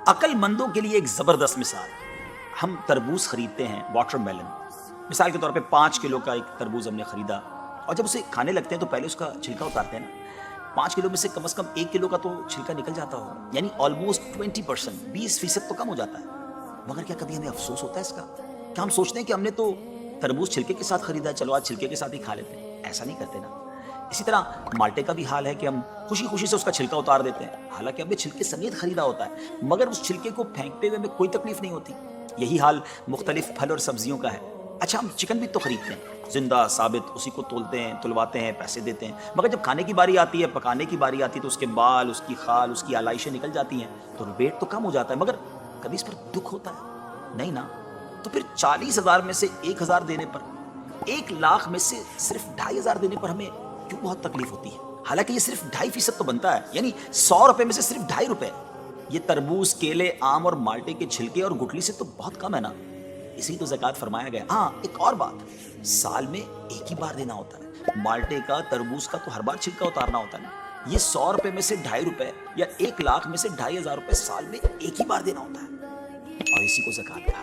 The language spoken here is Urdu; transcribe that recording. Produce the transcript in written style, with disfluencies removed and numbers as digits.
عقل مندوں کے لیے ایک زبردست مثال. ہم تربوز خریدتے ہیں، واٹر میلن. مثال کے طور پہ 5 کلو کا ایک تربوز ہم نے خریدا، اور جب اسے کھانے لگتے ہیں تو پہلے اس کا چھلکا اتارتے ہیں نا. 5 کلو میں سے کم از کم 1 کلو کا تو چھلکا نکل جاتا ہو، یعنی آلموسٹ 20%، 20% تو کم ہو جاتا ہے. مگر کیا کبھی ہمیں افسوس ہوتا ہے اس کا؟ کیا ہم سوچتے ہیں کہ ہم نے تو تربوز چھلکے کے ساتھ خریدا ہے، چلو آج چھلکے کے ساتھ ہی کھا لیتے ہیں؟ ایسا نہیں کرتے نا. اسی طرح مالٹے کا بھی حال ہے کہ ہم خوشی خوشی سے اس کا چھلکا اتار دیتے ہیں، حالانکہ ہم نے چھلکے سمیت خریدا ہوتا ہے، مگر اس چھلکے کو پھینکتے ہوئے ہمیں کوئی تکلیف نہیں ہوتی. یہی حال مختلف پھل اور سبزیوں کا ہے. اچھا، ہم چکن بھی تو خریدتے ہیں، زندہ ثابت، اسی کو تولتے ہیں، تلواتے ہیں، پیسے دیتے ہیں، مگر جب کھانے کی باری آتی ہے، پکانے کی باری آتی ہے، تو اس کے بال، اس کی خال، اس کی آلائشیں نکل جاتی ہیں، تو ویٹ تو کم ہو جاتا ہے، مگر کبھی اس پر دکھ ہوتا ہے نہیں نا. تو پھر 40,000 میں سے 1,000 دینے پر، 1,00,000 میں سے صرف 2,500 دینے پر ہمیں کیوں بہت تکلیف ہوتی ہے؟ حالانکہ یہ صرف 2.5% تو بنتا ہے، یعنی 100 روپے میں سے صرف 2.5 روپے. یہ تربوز، کیلے، آم اور مالٹے کے چھلکے اور گٹلی سے تو بہت کم ہے نا. اسی تو زکوٰۃ فرمایا گیا. ہاں، ایک اور بات، سال میں ایک ہی بار دینا ہوتا ہے. مالٹے کا، تربوز کا تو ہر بار چھلکا اتارنا ہوتا ہے نا. یہ 100 روپے میں سے 2.5 روپے یا 1,00,000 میں سے 2,500 روپے سال میں ایک ہی بار دینا ہوتا ہے، اور اسی کو زکوٰۃ کہا.